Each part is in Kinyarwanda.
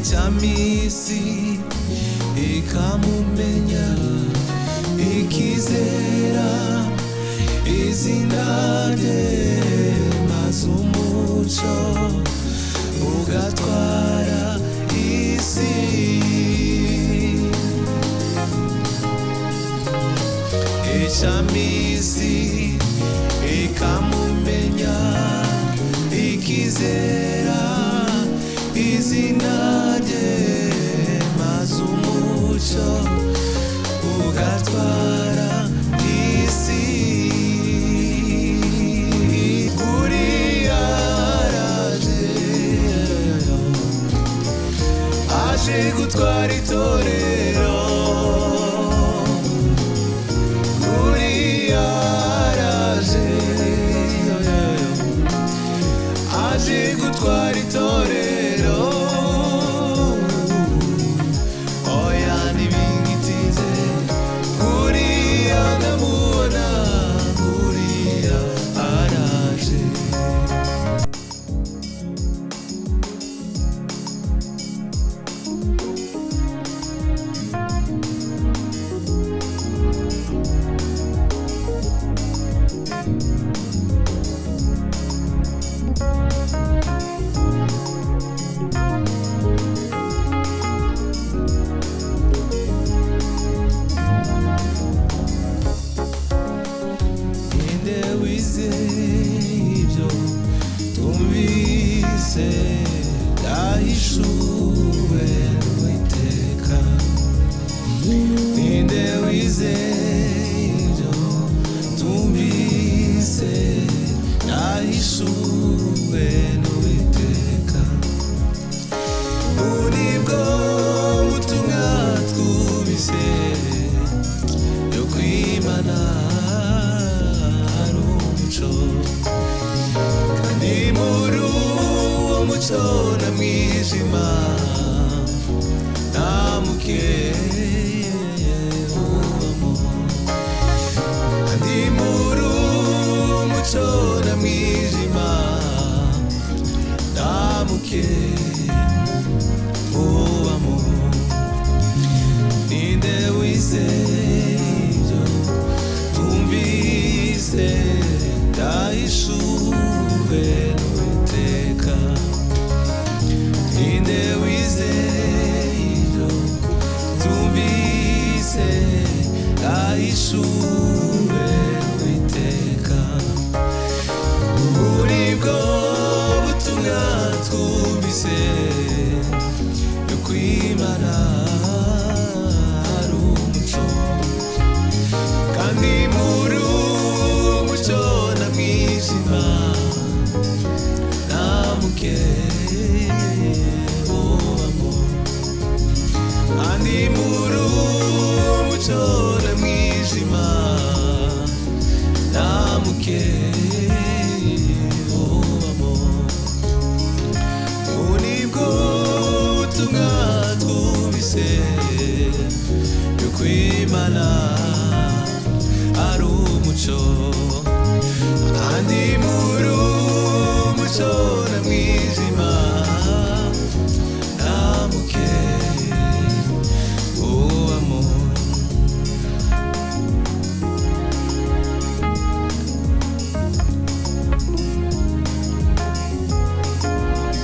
icyamisi ikamumenya ikizera izina rye maze umuco ugatwara isi icyamisi ikamumenya ikizera izina rye maze umuco ugatwara isi uriya aje gutwara itorero uriya aje gutwara itorero oya ntibingitize uriya ndamubona uriya araje ibyo twumvise byahishuwe n'Uwiteka ninde wizeye ibyo twumvise byahishuwe n'Uwiteka nibwo butumwa twumvise yo kwimana kandi muri uwo muco na mwijima nta mukeye ubamo kandi muri uwo muco na mwijima nta mukeye ubamo ninde wizeye ibyo twumvise byahishuwe n'Uwiteka ninde wizeye ibyo twumvise byahishuwe n'Uwiteka nibwo butumwa twumvise yo kwimana ari umuco kandi muri uwo muco na mwijima nta mukeye ubamo kandi muri uwo muco na mwijima nta mukeye ubamo nibwo butumwa twumvise yo kwimana ari umuco kandi muri uwo muco na mwijima nta mukeye ubamo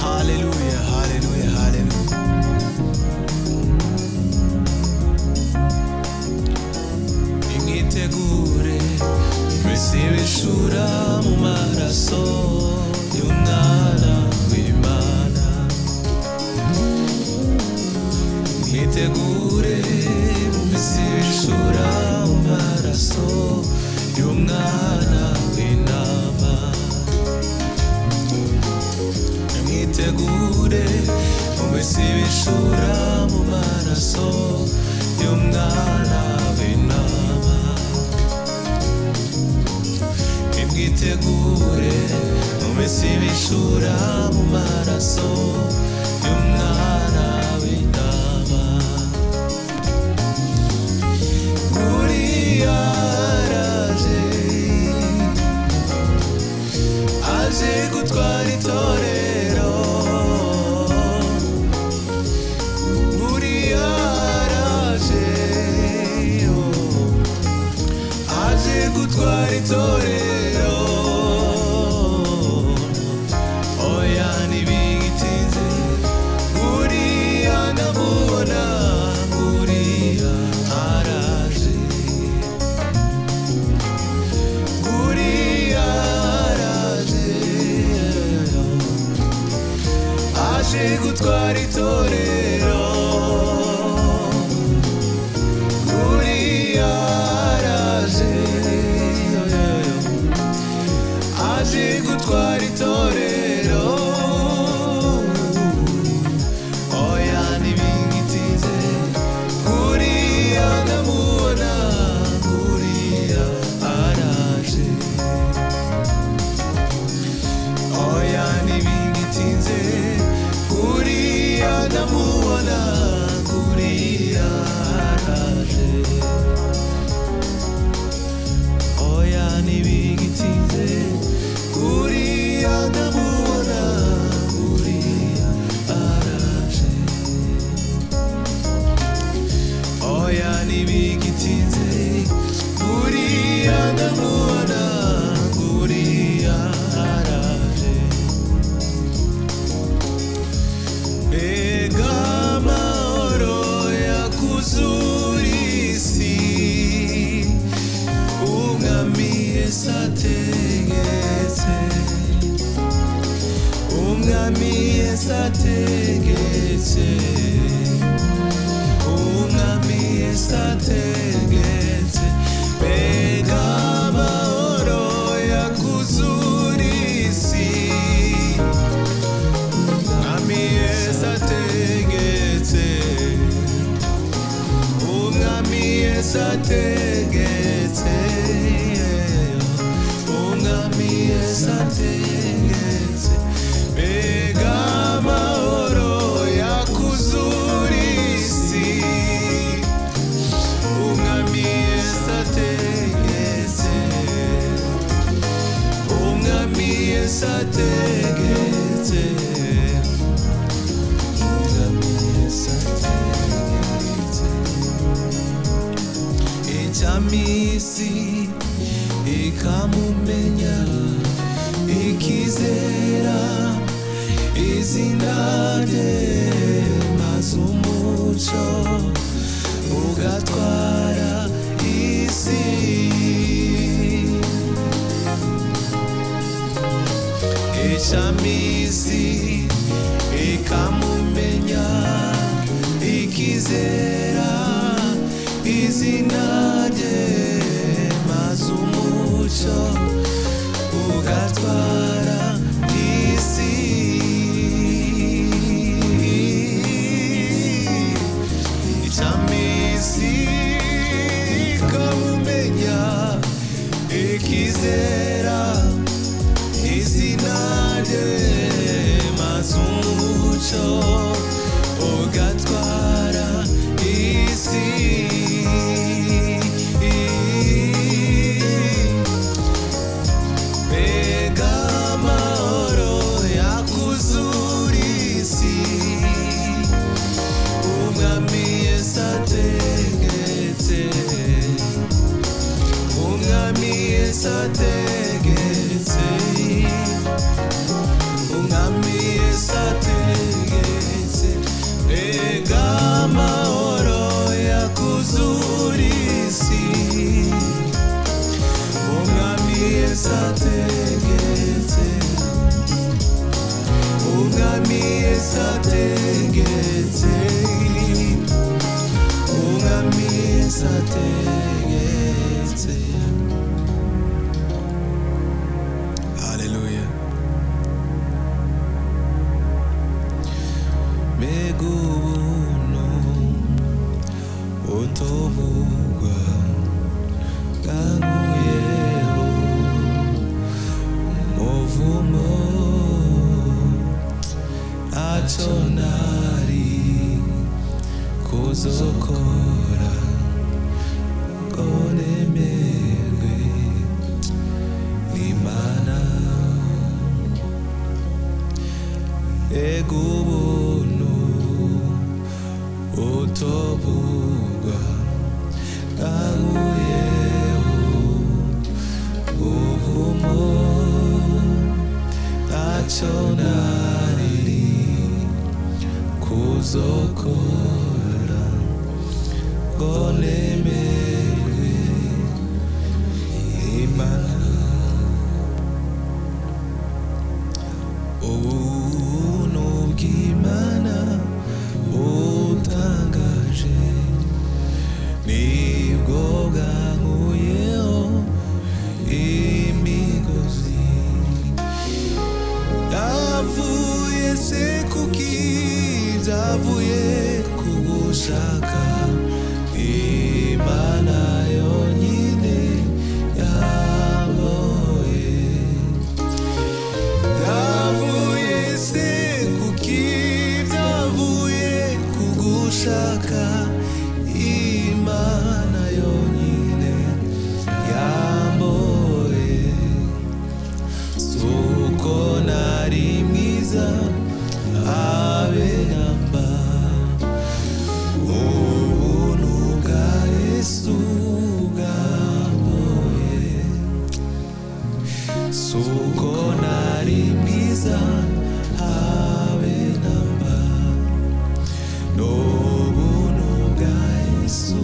haleluya haleluya haleluya imwitegure mbese bishura mu maraso y'umwana w'Imana imwitegure mbese bishura mu maraso y'umwana w'intama imwitegure mbese bishura mu maraso y'umwana w'intama imwitegure mbese bishura mu maraso y'umwana w'intama uriya aje gutwara itorero itorero uriya araje aje gutwara itorero oya ntibingitinze uriya ndamubona uriya araje oya ntibingitinze uriya ndamubona uriya araje oya ntibingitinze uriya ndamubona uriya araje oya ntibingitinze uriya ndamubona uriya araje mbega amahoro yakuzura isi umwami Yesu ategetse umwami Yesu ategetse umwami Yesu ategetse mbega amahoro yakuzura isi umwami Yesu ategetse umwami Yesu ategetse umwami Yesu ategetse mbega amahoro yakuzura isi umwami Yesu ategetse umwami Yesu ategetse umwami Yesu ategetse icyamisi ikamumenya ikizera izina rye maze umuco ugatwara isi icyamisi ikamumenya ikizera izina rye maze umuco ugatwara isi icyamisi ikamumenya ikizera izina rye maze umuco ugatwara isi mbega amahoro yakuzura isi umwami Yesu ategetse umwami Yesu ategetse umwami Yesu ategetse mbega amahoro yakuzura isi umwami Yesu ategetse umwami Yesu ategetse umwami Yesu ategetse haleluya mbega ubuntu utavugwa bwankuyeho umuvumo ntacyo nari kuzokora ngo nemerwe n'Imana mbega ubuntu utavugwa bwankuyeho ubuvumo ntacyo nari kuzokora ngo nemerwe n'Imana ubuntu bw'Imana kugushaka Imana yonyine yaboye yavuye se kuki byavuye kugushaka Imana yonyine yaboye suko nari mwiza abe namba ubuntu bwa Yesu bwaboye suko nari mwiza abe namba n'ubuntu bwa Yesu